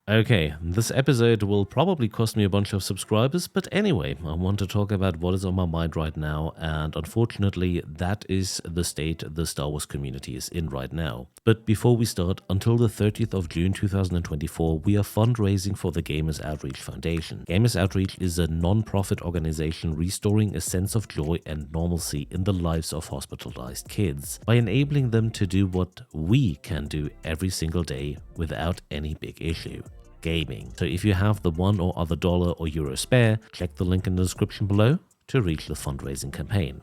Okay, this episode will probably cost me a bunch of subscribers, but anyway, I want to talk about what is on my mind right now, and unfortunately, that is the state the Star Wars community is in right now. But before we start, until the 30th of June 2024, we are fundraising for the Gamers Outreach Foundation. Gamers Outreach is a non-profit organization restoring a sense of joy and normalcy in the lives of hospitalized kids by enabling them to do what we can do every single day without any big issue. Gaming. So if you have the one or other dollar or euro spare, check the link in the description below to reach the fundraising campaign.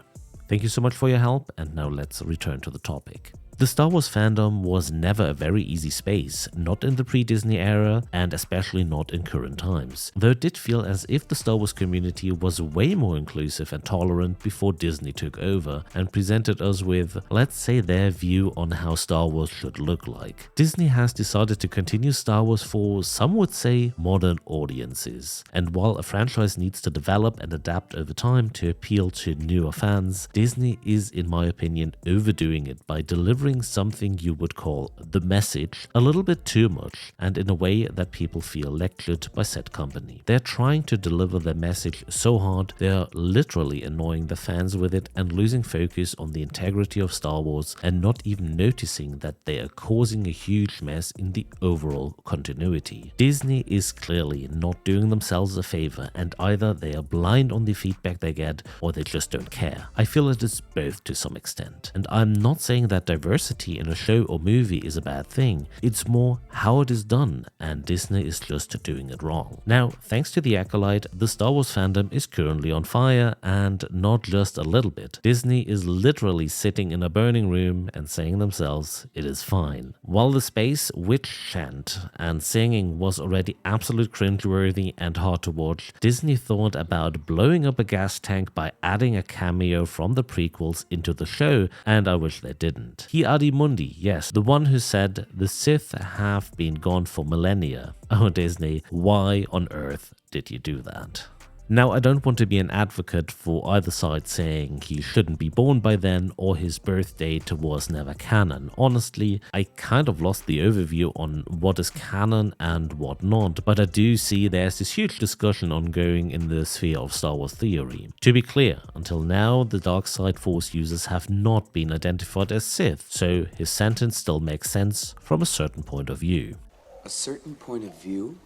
Thank you so much for your help, and now let's return to the topic. The Star Wars fandom was never a very easy space, not in the pre-Disney era and especially not in current times, though it did feel as if the Star Wars community was way more inclusive and tolerant before Disney took over and presented us with, let's say, their view on how Star Wars should look like. Disney has decided to continue Star Wars for, some would say, modern audiences, and while a franchise needs to develop and adapt over time to appeal to newer fans, Disney is, in my opinion, overdoing it by delivering something you would call the message a little bit too much and in a way that people feel lectured by said company. They're trying to deliver their message so hard they're literally annoying the fans with it and losing focus on the integrity of Star Wars and not even noticing that they are causing a huge mess in the overall continuity. Disney is clearly not doing themselves a favor, and either they are blind on the feedback they get or they just don't care. I feel it is both to some extent, and I'm not saying that diversity in a show or movie is a bad thing. It's more how it is done, and Disney is just doing it wrong. Now, thanks to the Acolyte, the Star Wars fandom is currently on fire, and not just a little bit. Disney is literally sitting in a burning room and saying themselves, it is fine. While the space witch chant and singing was already absolute cringeworthy and hard to watch, Disney thought about blowing up a gas tank by adding a cameo from the prequels into the show, and I wish they didn't. Adi Mundi, yes, the one who said the Sith have been gone for millennia. Oh Disney, why on earth did you do that? Now, I don't want to be an advocate for either side saying he shouldn't be born by then or his birth date was never canon. Honestly, I kind of lost the overview on what is canon and what not, but I do see there's this huge discussion ongoing in the sphere of Star Wars theory. To be clear, until now, the dark side Force users have not been identified as Sith, so his sentence still makes sense from a certain point of view. A certain point of view?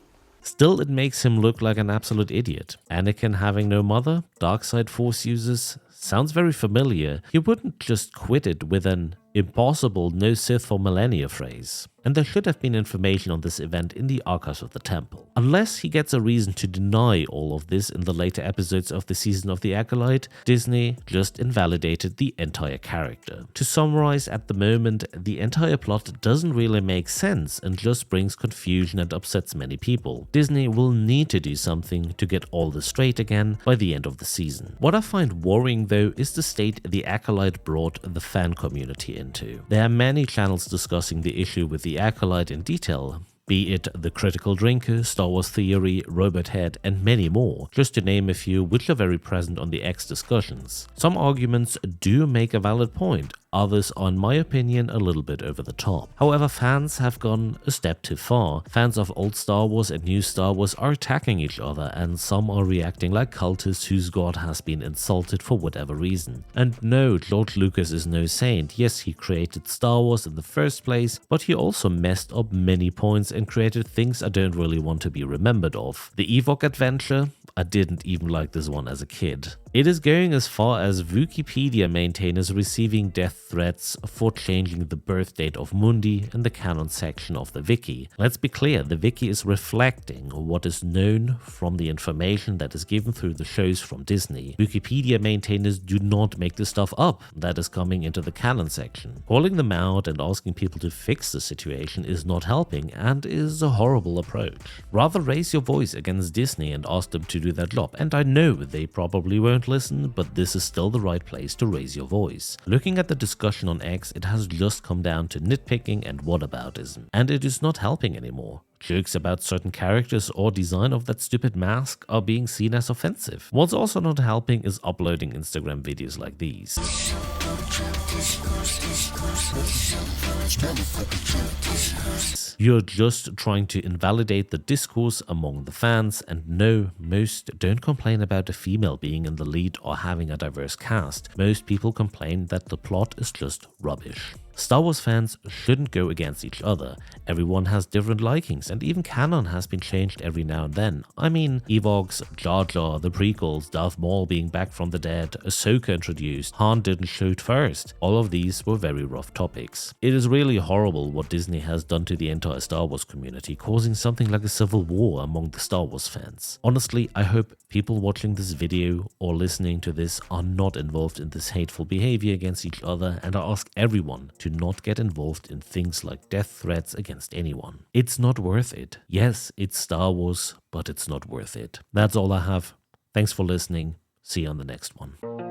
Still, it makes him look like an absolute idiot. Anakin having no mother, dark side Force users, sounds very familiar. He wouldn't just quit it with an impossible no Sith for millennia phrase. And there should have been information on this event in the archives of the temple. Unless he gets a reason to deny all of this in the later episodes of the season of the Acolyte, Disney just invalidated the entire character. To summarize, at the moment, the entire plot doesn't really make sense and just brings confusion and upsets many people. Disney will need to do something to get all this straight again by the end of the season. What I find worrying though is the state the Acolyte brought the fan community into. There are many channels discussing the issue with the Acolyte in detail, be it The Critical Drinker, Star Wars Theory, Robot Head, and many more, just to name a few which are very present on the X discussions. Some arguments do make a valid point, others are, in my opinion, a little bit over the top. However, fans have gone a step too far. Fans of old Star Wars and new Star Wars are attacking each other, and some are reacting like cultists whose god has been insulted for whatever reason. And no, George Lucas is no saint. Yes, he created Star Wars in the first place, but he also messed up many points and created things I don't really want to be remembered of. The Ewok adventure? I didn't even like this one as a kid. It is going as far as Wookieepedia maintainers receiving death threats for changing the birth date of Mundi in the canon section of the wiki. Let's be clear, the wiki is reflecting what is known from the information that is given through the shows from Disney. Wookieepedia maintainers do not make this stuff up that is coming into the canon section. Calling them out and asking people to fix the situation is not helping and is a horrible approach. Rather raise your voice against Disney and ask them to do their job, and I know they probably won't listen, but this is still the right place to raise your voice. Looking at the discussion on X, it has just come down to nitpicking and whataboutism, and it is not helping anymore. Jokes about certain characters or design of that stupid mask are being seen as offensive. What's also not helping is uploading Instagram videos like these. You're just trying to invalidate the discourse among the fans, and no, most don't complain about a female being in the lead or having a diverse cast. Most people complain that the plot is just rubbish. Star Wars fans shouldn't go against each other. Everyone has different likings, and even canon has been changed every now and then. I mean, Evox, Jar Jar, the prequels, Darth Maul being back from the dead, Ahsoka introduced, Han didn't shoot first. All of these were very rough topics. It is really horrible what Disney has done to the entire Star Wars community, causing something like a civil war among the Star Wars fans. Honestly, I hope people watching this video or listening to this are not involved in this hateful behavior against each other, and I ask everyone to not get involved in things like death threats against anyone. It's not worth it. Yes, it's Star Wars, but it's not worth it. That's all I have. Thanks for listening. See you on the next one.